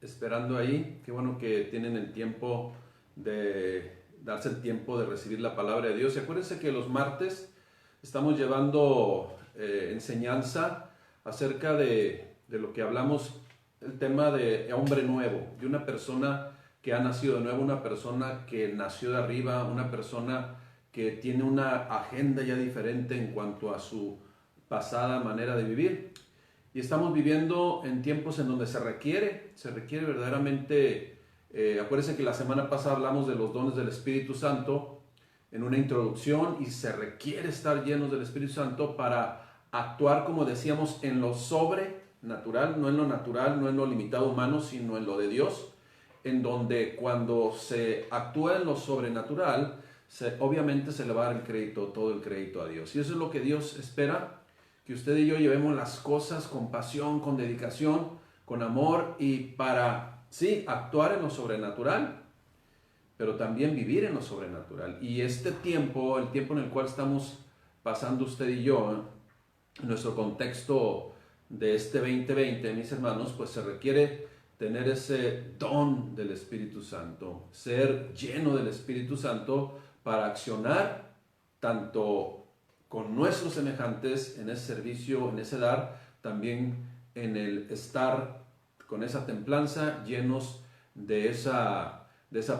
esperando ahí. Qué bueno que tienen el tiempo de darse el tiempo de recibir la palabra de Dios. Y acuérdense que los martes estamos llevando enseñanza acerca de lo que hablamos, el tema de hombre nuevo, de una persona que ha nacido de nuevo, una persona que nació de arriba, una persona que tiene una agenda ya diferente en cuanto a su pasada manera de vivir. Y estamos viviendo en tiempos en donde se requiere verdaderamente, acuérdense que la semana pasada hablamos de los dones del Espíritu Santo en una introducción, y se requiere estar llenos del Espíritu Santo para actuar, como decíamos, en lo sobrenatural, no en lo natural, no en lo limitado humano, sino en lo de Dios, en donde cuando se actúa en lo sobrenatural, obviamente se le va a dar el crédito, todo el crédito a Dios. Y eso es lo que Dios espera, que usted y yo llevemos las cosas con pasión, con dedicación, con amor, y para, sí, actuar en lo sobrenatural, pero también vivir en lo sobrenatural. Y este tiempo, el tiempo en el cual estamos pasando usted y yo, en nuestro contexto de este 2020, mis hermanos, pues se requiere tener ese don del Espíritu Santo, ser lleno del Espíritu Santo para accionar tanto con nuestros semejantes en ese servicio, en ese dar, también en el estar con esa templanza, llenos de esa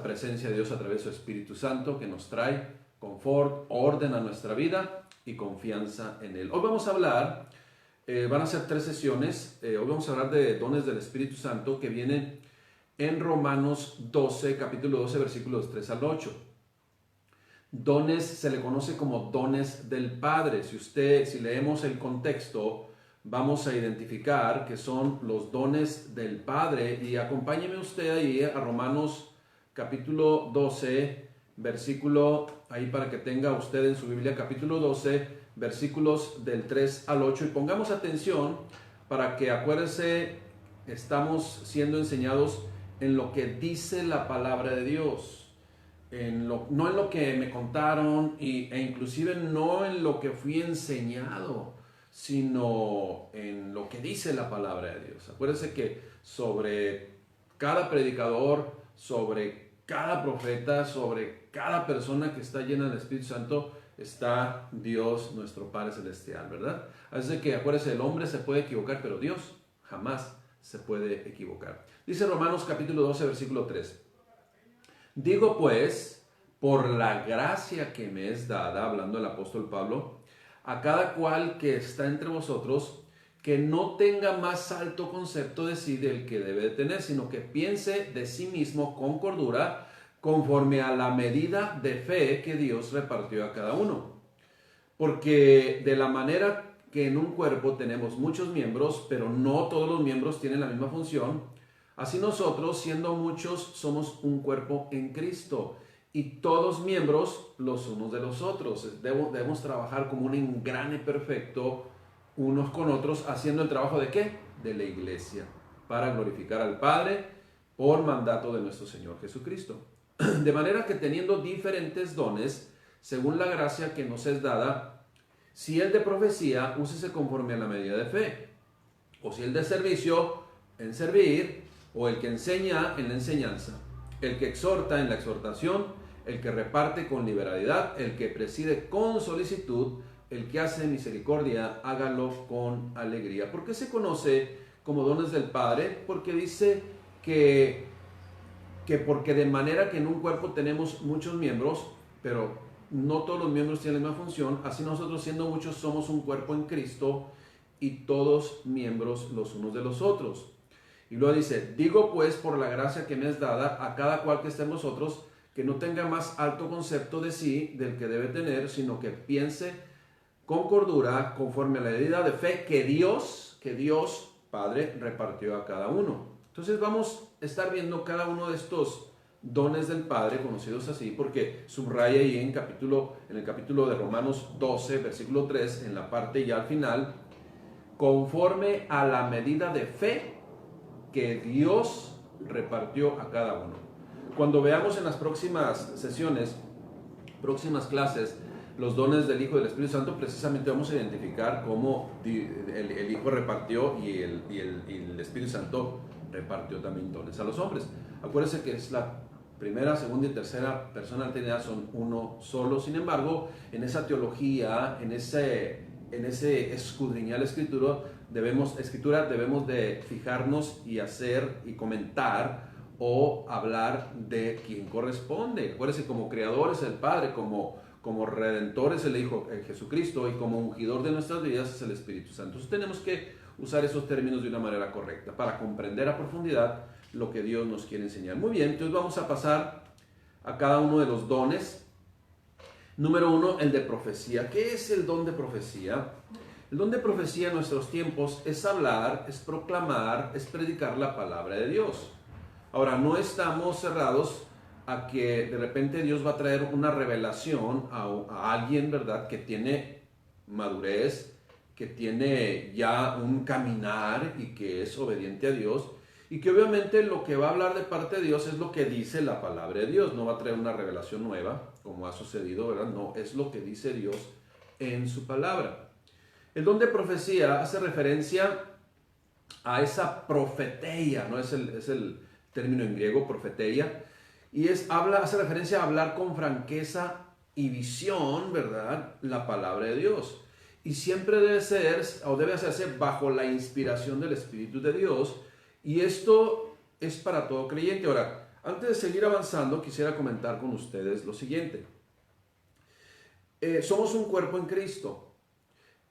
presencia de Dios a través de su Espíritu Santo, que nos trae confort, orden a nuestra vida y confianza en Él. Hoy vamos a hablar, van a ser 3 sesiones, hoy vamos a hablar de dones del Espíritu Santo que vienen en Romanos 12, capítulo 12, versículos 3 al 8. Dones se le conoce como dones del Padre. Si leemos el contexto, vamos a identificar que son los dones del Padre. Y acompáñeme usted ahí a Romanos capítulo 12, versículo, ahí para que tenga usted en su Biblia, capítulo 12, versículos del 3 al 8. Y pongamos atención para que, acuérdense, estamos siendo enseñados en lo que dice la palabra de Dios. No en lo que me contaron e inclusive no en lo que fui enseñado, sino en lo que dice la palabra de Dios. Acuérdense que sobre cada predicador, sobre cada profeta, sobre cada persona que está llena del Espíritu Santo, está Dios, nuestro Padre Celestial, ¿verdad? Así que acuérdense, el hombre se puede equivocar, pero Dios jamás se puede equivocar. Dice Romanos capítulo 12, versículo 3. Digo pues, por la gracia que me es dada, hablando el apóstol Pablo, a cada cual que está entre vosotros, que no tenga más alto concepto de sí del que debe de tener, sino que piense de sí mismo con cordura, conforme a la medida de fe que Dios repartió a cada uno. Porque de la manera que en un cuerpo tenemos muchos miembros, pero no todos los miembros tienen la misma función, así nosotros, siendo muchos, somos un cuerpo en Cristo, y todos miembros los unos de los otros. Debemos trabajar como un engrane perfecto unos con otros, haciendo el trabajo ¿de qué? De la iglesia, para glorificar al Padre por mandato de nuestro Señor Jesucristo. De manera que, teniendo diferentes dones, según la gracia que nos es dada, si el de profecía, úsese conforme a la medida de fe, o si el de servicio, en servir, o el que enseña, en la enseñanza, el que exhorta, en la exhortación, el que reparte con liberalidad, el que preside con solicitud, el que hace misericordia, hágalo con alegría. ¿Por qué se conoce como dones del Padre? Porque dice que porque de manera que en un cuerpo tenemos muchos miembros, pero no todos los miembros tienen la misma función, así nosotros, siendo muchos, somos un cuerpo en Cristo, y todos miembros los unos de los otros. Y luego dice, digo pues, por la gracia que me es dada, a cada cual que esté en vosotros, que no tenga más alto concepto de sí del que debe tener, sino que piense con cordura, conforme a la medida de fe que Dios Padre repartió a cada uno. Entonces vamos a estar viendo cada uno de estos dones del Padre, conocidos así, porque subraya ahí en el capítulo de Romanos 12, versículo 3, en la parte ya al final, conforme a la medida de fe que Dios repartió a cada uno. Cuando veamos en las próximas sesiones, próximas clases, los dones del Hijo y del Espíritu Santo, precisamente vamos a identificar cómo el Hijo repartió y el Espíritu Santo repartió también dones a los hombres. Acuérdense que es la primera, segunda y tercera persona de la Trinidad son uno solo. Sin embargo, en esa teología, en ese escudriñar la escritura, debemos de fijarnos y hacer y comentar o hablar de quién corresponde. Acuérdense, como creador es el Padre, como redentor es el Hijo Jesucristo, y como ungidor de nuestras vidas es el Espíritu Santo. Entonces tenemos que usar esos términos de una manera correcta para comprender a profundidad lo que Dios nos quiere enseñar. Muy bien, entonces vamos a pasar a cada uno de los dones. Número 1, el de profecía. ¿Qué es el don de profecía? El don de profecía en nuestros tiempos es hablar, es proclamar, es predicar la palabra de Dios. Ahora, no estamos cerrados a que de repente Dios va a traer una revelación a alguien, ¿verdad?, que tiene madurez, que tiene ya un caminar y que es obediente a Dios, y que obviamente lo que va a hablar de parte de Dios es lo que dice la palabra de Dios. No va a traer una revelación nueva, como ha sucedido, ¿verdad? No, es lo que dice Dios en su palabra. El don de profecía hace referencia a esa profeteia, ¿no? Es el término en griego, profeteia, y hace referencia a hablar con franqueza y visión, ¿verdad?, la palabra de Dios. Y siempre debe hacerse bajo la inspiración del Espíritu de Dios, y esto es para todo creyente. Ahora, antes de seguir avanzando, quisiera comentar con ustedes lo siguiente. Somos un cuerpo en Cristo,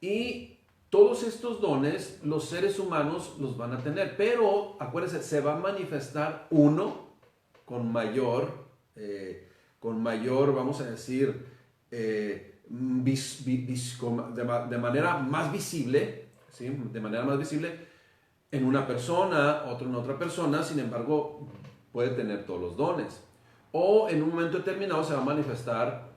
y todos estos dones los seres humanos los van a tener, pero acuérdense, se va a manifestar uno con mayor, vamos a decir, de manera más visible, ¿sí?, de manera más visible en una persona, otro en otra persona. Sin embargo, puede tener todos los dones. O en un momento determinado se va a manifestar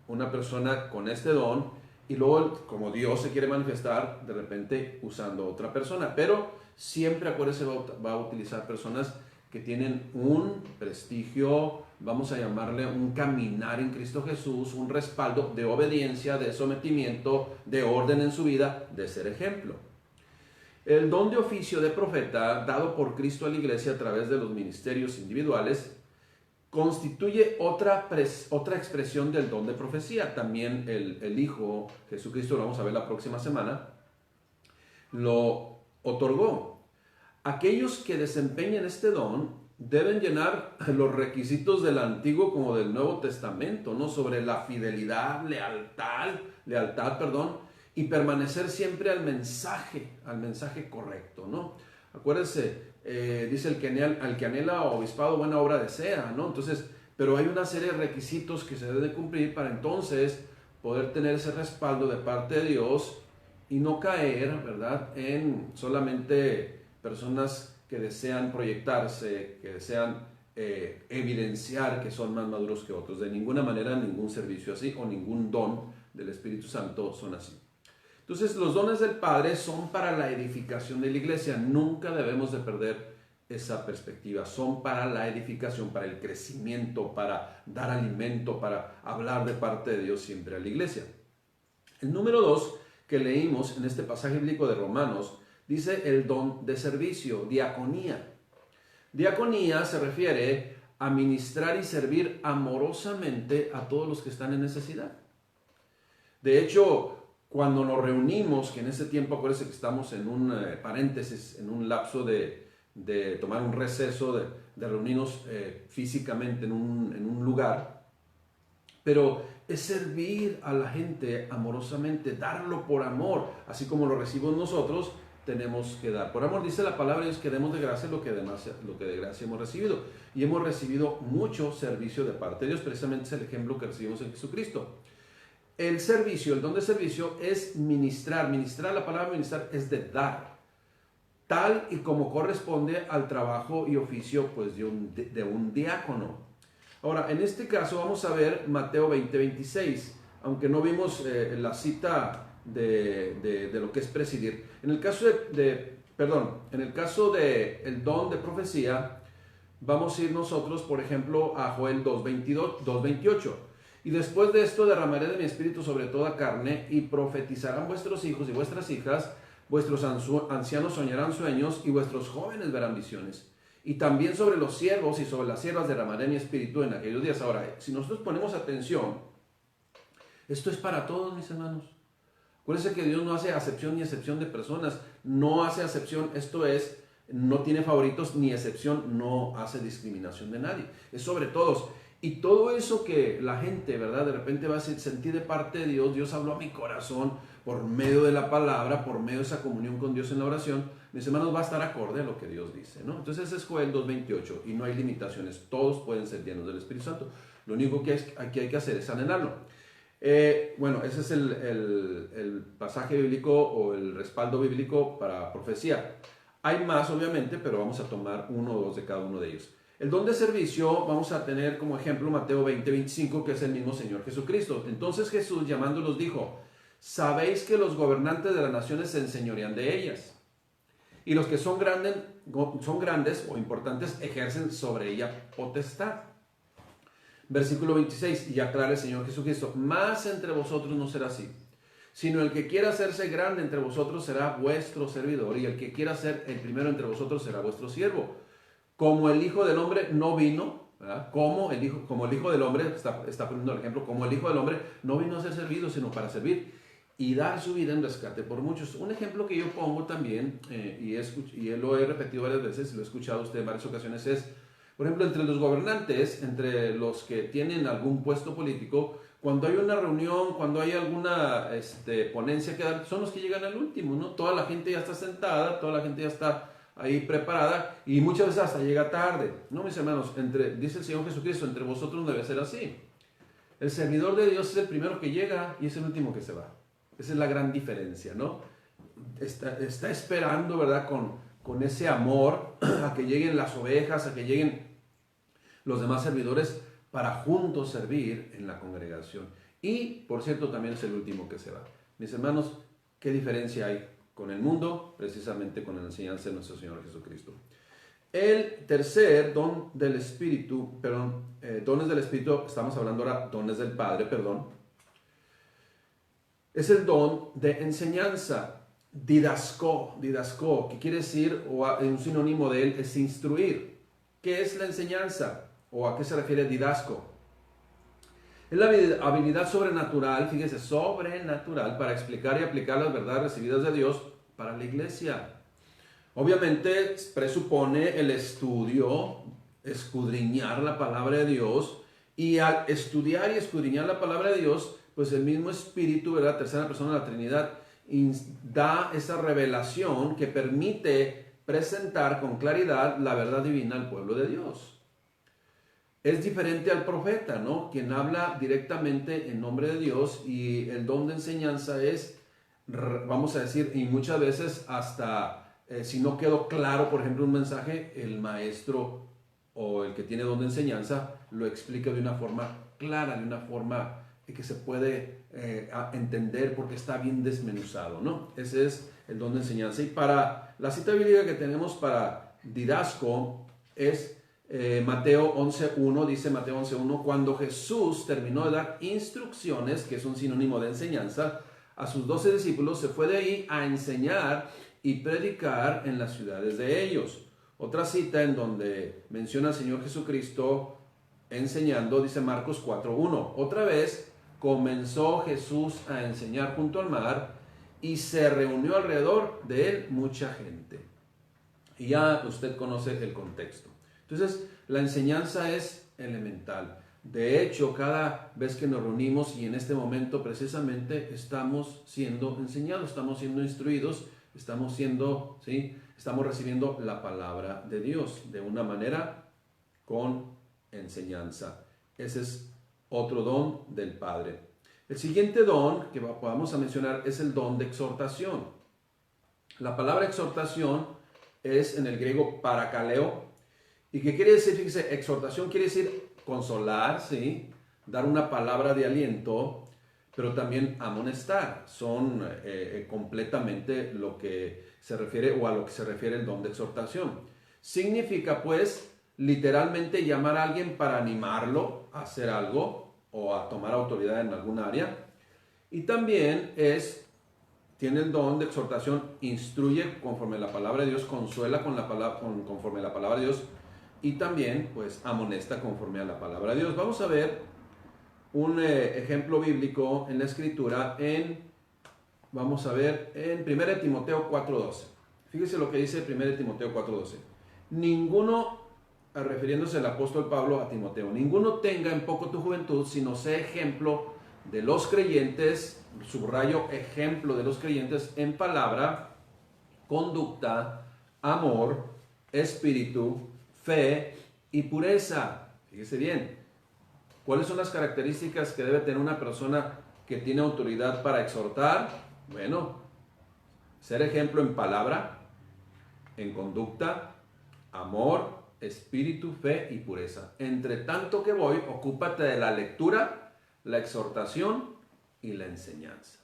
una persona con este don, y luego, como Dios se quiere manifestar, de repente usando otra persona. Pero siempre, acuérdense, va a utilizar personas que tienen un prestigio, vamos a llamarle un caminar en Cristo Jesús, un respaldo de obediencia, de sometimiento, de orden en su vida, de ser ejemplo. El don de oficio de profeta, dado por Cristo a la iglesia a través de los ministerios individuales, constituye otra expresión del don de profecía. También el Hijo Jesucristo, lo vamos a ver la próxima semana, lo otorgó. Aquellos que desempeñan este don deben llenar los requisitos del Antiguo como del Nuevo Testamento, ¿no?, sobre la fidelidad, lealtad, y permanecer siempre al mensaje correcto, ¿no? Acuérdense, dice al que anhela obispado, buena obra desea, ¿no? Entonces, pero hay una serie de requisitos que se deben cumplir para entonces poder tener ese respaldo de parte de Dios y no caer, ¿verdad?, en solamente personas que desean proyectarse, que desean evidenciar que son más maduros que otros. De ninguna manera, ningún servicio así o ningún don del Espíritu Santo son así. Entonces, los dones del Padre son para la edificación de la iglesia. Nunca debemos de perder esa perspectiva. Son para la edificación, para el crecimiento, para dar alimento, para hablar de parte de Dios siempre a la iglesia. El número 2 que leímos en este pasaje bíblico de Romanos dice el don de servicio, diaconía. Diaconía se refiere a ministrar y servir amorosamente a todos los que están en necesidad. De hecho, cuando nos reunimos, que en ese tiempo, acuérdense que estamos en un paréntesis, en un lapso de tomar un receso, de reunirnos físicamente en un lugar, pero es servir a la gente amorosamente, darlo por amor, así como lo recibimos nosotros, tenemos que dar por amor. Dice la palabra de Dios que demos de gracia lo que de gracia hemos recibido, y hemos recibido mucho servicio de parte de Dios. Precisamente es el ejemplo que recibimos en Jesucristo. El servicio, el don de servicio es ministrar. Ministrar, la palabra ministrar es de dar, tal y como corresponde al trabajo y oficio, pues, de un diácono. Ahora, en este caso vamos a ver Mateo 20:26, aunque no vimos la cita de lo que es presidir. En el caso de el don de profecía, vamos a ir nosotros, por ejemplo, a Joel 2:28. Y después de esto derramaré de mi espíritu sobre toda carne, y profetizarán vuestros hijos y vuestras hijas, vuestros ancianos soñarán sueños y vuestros jóvenes verán visiones. Y también sobre los siervos y sobre las siervas derramaré mi espíritu en aquellos días. Ahora, si nosotros ponemos atención, esto es para todos, mis hermanos. Acuérdense que Dios no hace acepción ni excepción de personas, no hace acepción, esto es, no tiene favoritos ni excepción, no hace discriminación de nadie, es sobre todos. Y todo eso que la gente, ¿verdad? De repente va a sentir de parte de Dios, Dios habló a mi corazón por medio de la palabra, por medio de esa comunión con Dios en la oración, mis hermanos, va a estar acorde a lo que Dios dice, ¿no? Entonces ese es Joel 2:28 y no hay limitaciones, todos pueden ser llenos del Espíritu Santo. Lo único que aquí hay que hacer es anhelarlo. Bueno, ese es el pasaje bíblico o el respaldo bíblico para profecía. Hay más, obviamente, pero vamos a tomar uno o dos de cada uno de ellos. El don de servicio vamos a tener como ejemplo Mateo 20:25, que es el mismo Señor Jesucristo. Entonces Jesús, llamándolos, dijo: sabéis que los gobernantes de las naciones se enseñorean de ellas, y los que son grandes o importantes ejercen sobre ella potestad. Versículo 26, y aclara el Señor Jesucristo: mas entre vosotros no será así, sino el que quiera hacerse grande entre vosotros será vuestro servidor, y el que quiera ser el primero entre vosotros será vuestro siervo. Como el Hijo del Hombre no vino, ¿verdad? Como el Hijo del Hombre, está poniendo el ejemplo, como el Hijo del Hombre no vino a ser servido, sino para servir y dar su vida en rescate por muchos. Un ejemplo que yo pongo también, y lo he repetido varias veces, lo he escuchado usted en varias ocasiones, es, por ejemplo, entre los gobernantes, entre los que tienen algún puesto político, cuando hay una reunión, cuando hay alguna ponencia que dar, son los que llegan al último, ¿no? Toda la gente ya está sentada, toda la gente ya está ahí preparada y muchas veces hasta llega tarde. No, mis hermanos, dice el Señor Jesucristo, entre vosotros no debe ser así. El servidor de Dios es el primero que llega y es el último que se va. Esa es la gran diferencia, ¿no? Está esperando, ¿verdad? Con ese amor a que lleguen las ovejas, a que lleguen los demás servidores para juntos servir en la congregación. Y, por cierto, también es el último que se va. Mis hermanos, ¿qué diferencia hay con el mundo? Precisamente con la enseñanza de nuestro Señor Jesucristo. El tercer don del Espíritu, dones del Espíritu, estamos hablando ahora dones del Padre, es el don de enseñanza, didasco, que quiere decir, o un sinónimo de él es instruir. ¿Qué es la enseñanza? ¿O a qué se refiere didasco? Es la habilidad sobrenatural, fíjese, sobrenatural, para explicar y aplicar las verdades recibidas de Dios para la iglesia. Obviamente presupone el estudio, escudriñar la palabra de Dios, y al estudiar y escudriñar la palabra de Dios, pues el mismo Espíritu, ¿verdad? Tercera persona de la Trinidad, da esa revelación que permite presentar con claridad la verdad divina al pueblo de Dios. Es diferente al profeta, ¿no? Quien habla directamente en nombre de Dios, y el don de enseñanza es, vamos a decir, y muchas veces hasta si no quedó claro, por ejemplo, un mensaje, el maestro o el que tiene don de enseñanza lo explica de una forma clara, de una forma que se puede entender porque está bien desmenuzado, ¿no? Ese es el don de enseñanza. Y para la cita bíblica que tenemos para didasco es Mateo 11:1, dice Mateo 11:1, cuando Jesús terminó de dar instrucciones, que es un sinónimo de enseñanza, a sus 12 discípulos, se fue de ahí a enseñar y predicar en las ciudades de ellos. Otra cita en donde menciona al Señor Jesucristo enseñando, dice Marcos 4:1, otra vez comenzó Jesús a enseñar junto al mar y se reunió alrededor de él mucha gente. Y ya usted conoce el contexto. Entonces, la enseñanza es elemental. De hecho, cada vez que nos reunimos, y en este momento precisamente estamos siendo enseñados, estamos siendo instruidos, estamos recibiendo la palabra de Dios de una manera con enseñanza. Ese es otro don del Padre. El siguiente don que vamos a mencionar es el don de exhortación. La palabra exhortación es en el griego parakaleo. ¿Y qué quiere decir? Fíjese, exhortación quiere decir consolar, ¿sí? Dar una palabra de aliento, pero también amonestar. Son completamente lo que se refiere, o a lo que se refiere el don de exhortación. Significa, pues, literalmente llamar a alguien para animarlo a hacer algo o a tomar autoridad en algún área. Y también es tiene el don de exhortación, instruye conforme a la palabra de Dios, consuela conforme a la palabra de Dios y también pues amonesta conforme a la palabra de Dios. Vamos a ver un ejemplo bíblico en la escritura vamos a ver en 1 Timoteo 4:12. Fíjese lo que dice 1 Timoteo 4:12. Ninguno, refiriéndose el apóstol Pablo a Timoteo, ninguno tenga en poco tu juventud, sino sea ejemplo de los creyentes, subrayo, ejemplo de los creyentes en palabra, conducta, amor, espíritu, fe y pureza. Fíjese bien, ¿cuáles son las características que debe tener una persona que tiene autoridad para exhortar? Bueno, ser ejemplo en palabra, en conducta, amor, espíritu, fe y pureza. Entre tanto que voy, ocúpate de la lectura, la exhortación y la enseñanza.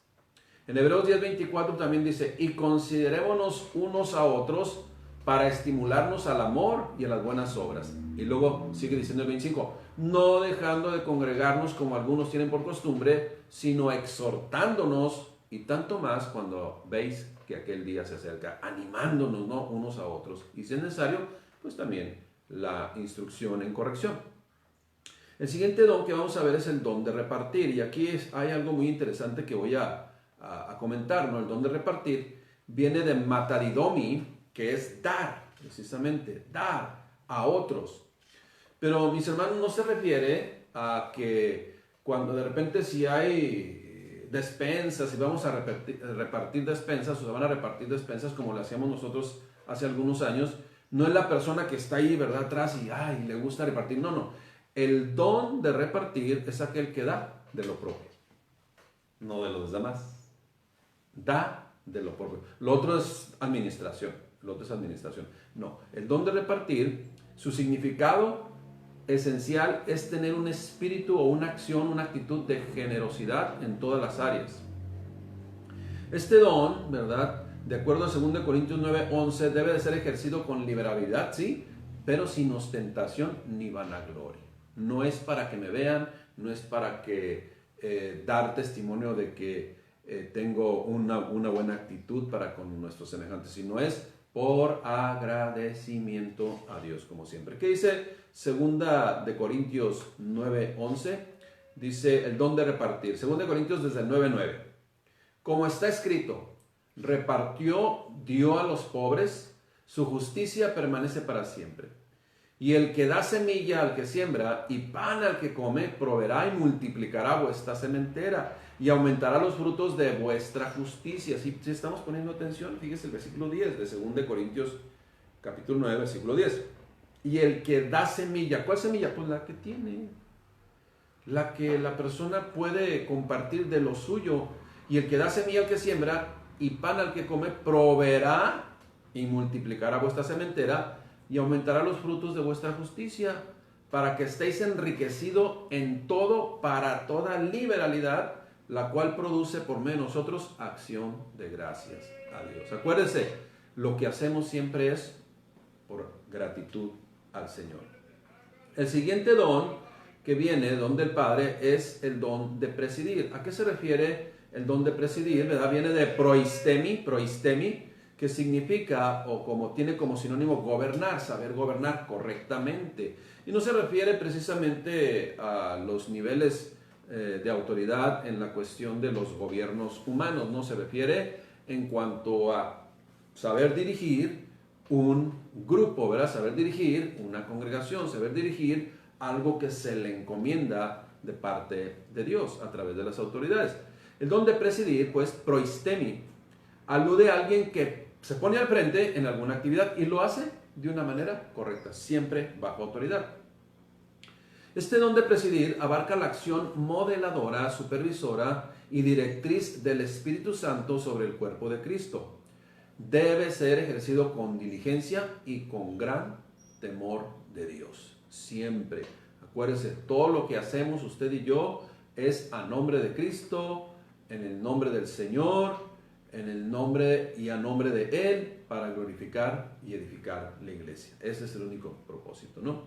En Hebreos 10:24 también dice, y considerémonos unos a otros para estimularnos al amor y a las buenas obras. Y luego sigue diciendo el 25, no dejando de congregarnos como algunos tienen por costumbre, sino exhortándonos, y tanto más cuando veis que aquel día se acerca, animándonos, ¿no?, unos a otros. Y si es necesario, pues también la instrucción en corrección. El siguiente don que vamos a ver es el don de repartir. Y aquí hay algo muy interesante que voy a comentar, ¿no? El don de repartir viene de matadidomi, que es dar, precisamente, dar a otros. Pero, mis hermanos, no se refiere a que cuando de repente si hay despensas y vamos a repartir despensas, o se van a repartir despensas como lo hacíamos nosotros hace algunos años, no es la persona que está ahí, ¿verdad?, atrás y le gusta repartir. No, no. El don de repartir es aquel que da de lo propio, no de los demás. Da de lo propio. Lo otro es administración. No, el don de repartir, su significado esencial es tener un espíritu o una acción, una actitud de generosidad en todas las áreas. Este don, ¿verdad?, de acuerdo a 2 Corintios 9:11, debe de ser ejercido con liberalidad, sí, pero sin ostentación ni vanagloria. No es para que me vean, no es para que dar testimonio de que tengo una buena actitud para con nuestros semejantes, sino es por agradecimiento a Dios, como siempre. ¿Qué dice 2 Corintios 9:11? Dice el don de repartir. 2 Corintios desde el 9:9. Como está escrito, repartió, dio a los pobres, su justicia permanece para siempre. Y el que da semilla al que siembra y pan al que come, proveerá y multiplicará vuestra sementera y aumentará los frutos de vuestra justicia. Si estamos poniendo atención, fíjese el versículo 10 de 2 Corintios capítulo 9, versículo 10. Y el que da semilla, ¿cuál semilla? Pues la que tiene, la que la persona puede compartir de lo suyo. Y el que da semilla al que siembra y pan al que come, proveerá y multiplicará vuestra sementera y aumentará los frutos de vuestra justicia, para que estéis enriquecidos en todo para toda liberalidad, la cual produce por medio de nosotros acción de gracias a Dios. Acuérdense, lo que hacemos siempre es por gratitud al Señor. El siguiente don que viene, don del Padre, es el don de presidir. ¿A qué se refiere el don de presidir? ¿Verdad? Viene de proistemi, que significa, o como tiene como sinónimo, gobernar, saber gobernar correctamente. Y no se refiere precisamente a los niveles de autoridad en la cuestión de los gobiernos humanos, no, se refiere en cuanto a saber dirigir un grupo, ¿verdad? Saber dirigir una congregación, saber dirigir algo que se le encomienda de parte de Dios a través de las autoridades. El don de presidir, pues, proistemi, alude a alguien que se pone al frente en alguna actividad y lo hace de una manera correcta, siempre bajo autoridad. Este don de presidir abarca la acción modeladora, supervisora y directriz del Espíritu Santo sobre el cuerpo de Cristo. Debe ser ejercido con diligencia y con gran temor de Dios. Siempre. Acuérdense, todo lo que hacemos usted y yo es a nombre de Cristo, en el nombre del Señor, en el nombre y a nombre de Él, para glorificar y edificar la iglesia. Ese es el único propósito, ¿no?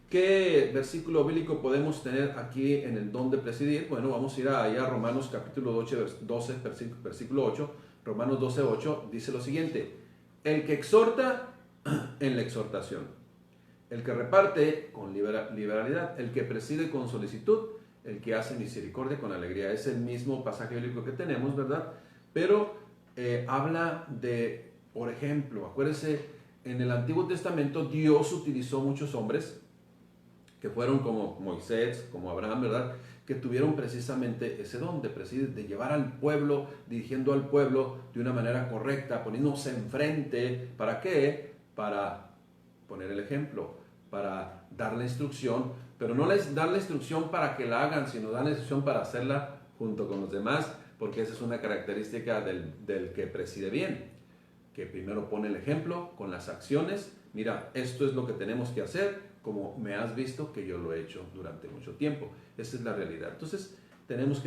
¿Qué versículo bíblico podemos tener aquí en el don de presidir? Bueno, vamos a ir allá a Romanos capítulo 12, versículo 8, Romanos 12:8 dice lo siguiente: el que exhorta en la exhortación, el que reparte con liberalidad, el que preside con solicitud, el que hace misericordia con alegría. Es el mismo pasaje bíblico que tenemos, ¿verdad? Pero habla de, por ejemplo, acuérdense, en el Antiguo Testamento Dios utilizó muchos hombres que fueron como Moisés, como Abraham, ¿verdad? Que tuvieron precisamente ese don de presidir, de llevar al pueblo, dirigiendo al pueblo de una manera correcta, poniéndose enfrente. ¿Para qué? Para poner el ejemplo, para dar la instrucción, pero no les dar la instrucción para que la hagan, sino dar la instrucción para hacerla junto con los demás, porque esa es una característica del que preside bien, que primero pone el ejemplo con las acciones. Mira, esto es lo que tenemos que hacer, como me has visto que yo lo he hecho durante mucho tiempo. Esa es la realidad. Entonces, debemos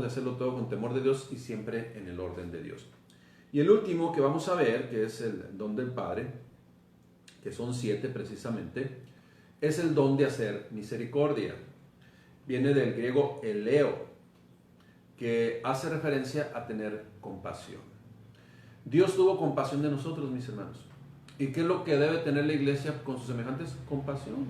de hacerlo todo con temor de Dios y siempre en el orden de Dios. Y el último que vamos a ver, que es el don del Padre, que son 7 precisamente, es el don de hacer misericordia. Viene del griego eleo, que hace referencia a tener compasión. Dios tuvo compasión de nosotros, mis hermanos. ¿Y qué es lo que debe tener la iglesia con sus semejantes? Compasión.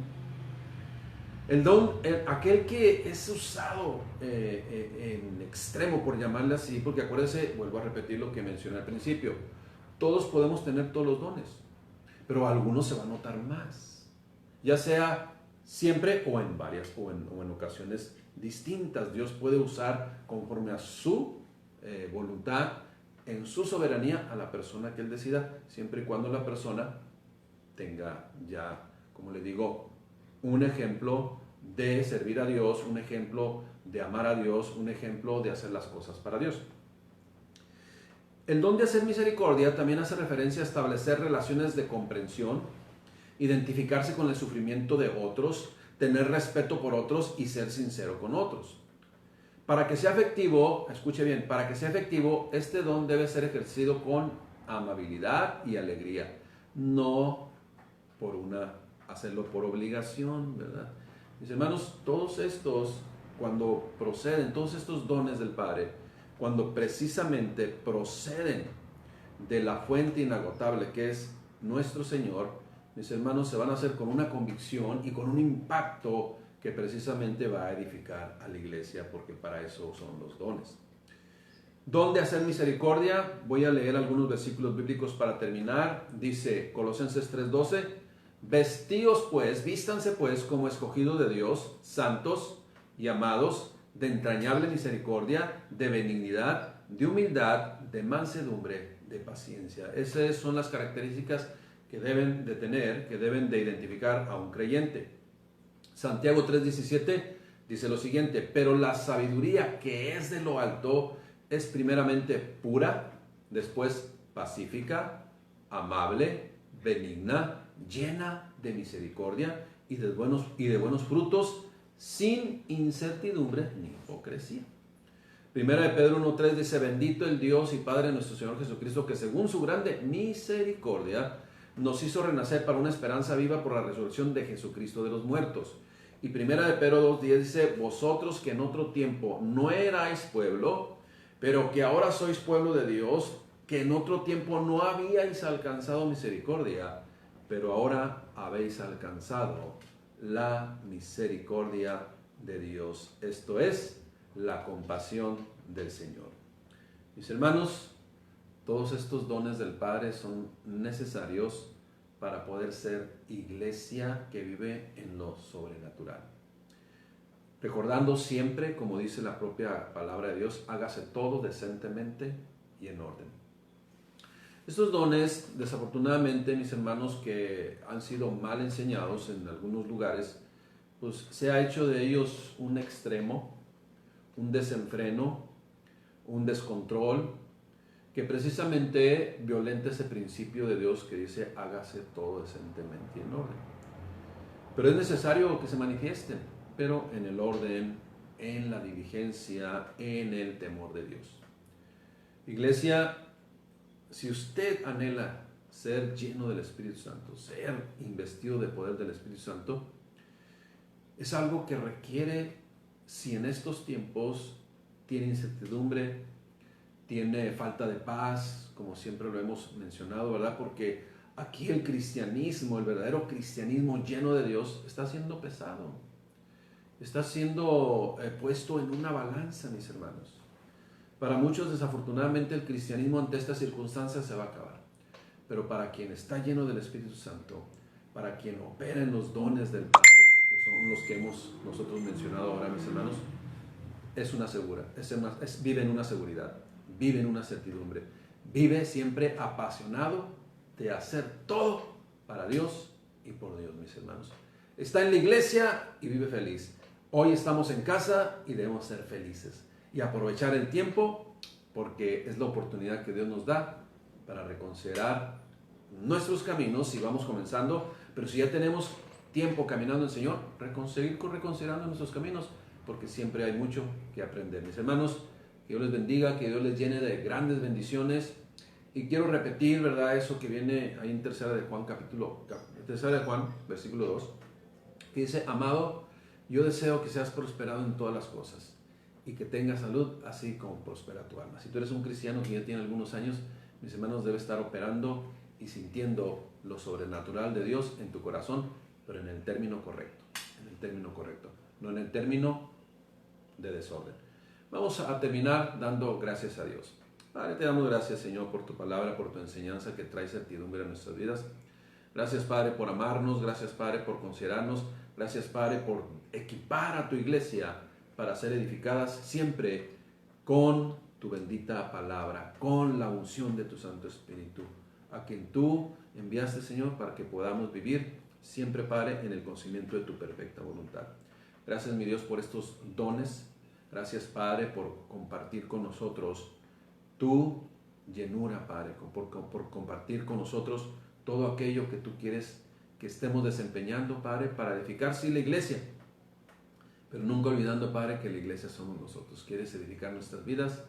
El don, aquel que es usado en extremo, por llamarle así, porque acuérdense, vuelvo a repetir lo que mencioné al principio, todos podemos tener todos los dones, pero algunos se va a notar más, ya sea siempre o en varias o en ocasiones distintas. Dios puede usar conforme a su voluntad, en su soberanía, a la persona que Él decida, siempre y cuando la persona tenga ya, como le digo, un ejemplo de servir a Dios, un ejemplo de amar a Dios, un ejemplo de hacer las cosas para Dios. El don de hacer misericordia también hace referencia a establecer relaciones de comprensión, identificarse con el sufrimiento de otros, tener respeto por otros y ser sincero con otros. Para que sea efectivo, escuche bien, para que sea efectivo, este don debe ser ejercido con amabilidad y alegría, no hacerlo por obligación, ¿verdad? Mis hermanos, todos estos, cuando proceden, todos estos dones del Padre, cuando precisamente proceden de la fuente inagotable que es nuestro Señor, mis hermanos, se van a hacer con una convicción y con un impacto que precisamente va a edificar a la iglesia, porque para eso son los dones. Don de hacer misericordia, voy a leer algunos versículos bíblicos para terminar. Dice Colosenses 3:12, vestíos pues, vístanse pues como escogidos de Dios, santos y amados, de entrañable misericordia, de benignidad, de humildad, de mansedumbre, de paciencia. Esas son las características que deben de tener, que deben de identificar a un creyente. Santiago 3:17 dice lo siguiente: pero la sabiduría que es de lo alto es primeramente pura, después pacífica, amable, benigna, llena de misericordia y de buenos frutos, sin incertidumbre ni hipocresía. Primera de Pedro 1:3 dice: bendito el Dios y Padre de nuestro Señor Jesucristo, que según su grande misericordia nos hizo renacer para una esperanza viva por la resurrección de Jesucristo de los muertos. Y primera de Pedro 2:10 dice: vosotros que en otro tiempo no erais pueblo, pero que ahora sois pueblo de Dios, que en otro tiempo no habíais alcanzado misericordia, pero ahora habéis alcanzado la misericordia de Dios. Esto es la compasión del Señor. Mis hermanos, todos estos dones del Padre son necesarios para poder ser iglesia que vive en lo sobrenatural. Recordando siempre, como dice la propia palabra de Dios, hágase todo decentemente y en orden. Estos dones, desafortunadamente, mis hermanos, que han sido mal enseñados en algunos lugares, pues se ha hecho de ellos un extremo, un desenfreno, un descontrol, que precisamente violenta ese principio de Dios que dice: hágase todo decentemente y en orden. Pero es necesario que se manifiesten, pero en el orden, en la diligencia, en el temor de Dios. Iglesia, si usted anhela ser lleno del Espíritu Santo, ser investido de poder del Espíritu Santo, es algo que requiere, si en estos tiempos tiene incertidumbre, tiene falta de paz, como siempre lo hemos mencionado, ¿verdad? Porque aquí el cristianismo, el verdadero cristianismo lleno de Dios, está siendo pesado. Está siendo puesto en una balanza, mis hermanos. Para muchos, desafortunadamente, el cristianismo ante estas circunstancias se va a acabar. Pero para quien está lleno del Espíritu Santo, para quien opera en los dones del Padre, que son los que hemos nosotros mencionado ahora, mis hermanos, vive en una seguridad, vive en una certidumbre, vive siempre apasionado de hacer todo para Dios y por Dios, mis hermanos. Está en la iglesia y vive feliz. Hoy estamos en casa y debemos ser felices y aprovechar el tiempo, porque es la oportunidad que Dios nos da para reconsiderar nuestros caminos si vamos comenzando, pero si ya tenemos tiempo caminando en el Señor, reconsiderando nuestros caminos, porque siempre hay mucho que aprender. Mis hermanos, que Dios les bendiga, que Dios les llene de grandes bendiciones. Y quiero repetir, ¿verdad?, eso que viene ahí en Tercera de Juan, versículo 2, que dice: amado, yo deseo que seas prosperado en todas las cosas y que tengas salud, así como prospera tu alma. Si tú eres un cristiano que ya tiene algunos años, mis hermanos, debe estar operando y sintiendo lo sobrenatural de Dios en tu corazón, pero en el término correcto, no en el término de desorden. Vamos a terminar dando gracias a Dios. Padre, te damos gracias, Señor, por tu palabra, por tu enseñanza que trae certidumbre a nuestras vidas. Gracias, Padre, por amarnos. Gracias, Padre, por considerarnos. Gracias, Padre, por equipar a tu iglesia para ser edificadas siempre con tu bendita palabra, con la unción de tu Santo Espíritu, a quien tú enviaste, Señor, para que podamos vivir siempre, Padre, en el conocimiento de tu perfecta voluntad. Gracias, mi Dios, por estos dones. Gracias, Padre, por compartir con nosotros tu llenura, Padre, por compartir con nosotros todo aquello que tú quieres que estemos desempeñando, Padre, para edificar, sí, la iglesia, pero nunca olvidando, Padre, que la iglesia somos nosotros. Quieres edificar nuestras vidas,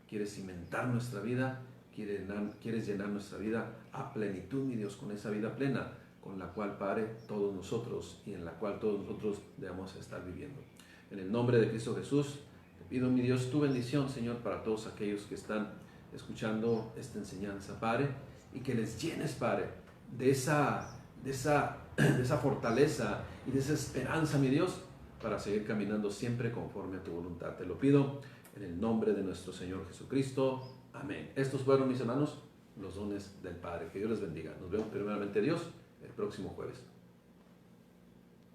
quieres cimentar nuestra vida, quieres llenar nuestra vida a plenitud, mi Dios, con esa vida plena, con la cual, Padre, todos nosotros y en la cual todos nosotros debemos estar viviendo. En el nombre de Cristo Jesús, te pido, mi Dios, tu bendición, Señor, para todos aquellos que están escuchando esta enseñanza, Padre, y que les llenes, Padre, de esa fortaleza y de esa esperanza, mi Dios, para seguir caminando siempre conforme a tu voluntad. Te lo pido en el nombre de nuestro Señor Jesucristo. Amén. Estos fueron, mis hermanos, los dones del Padre. Que Dios les bendiga. Nos vemos primeramente, Dios, el próximo jueves.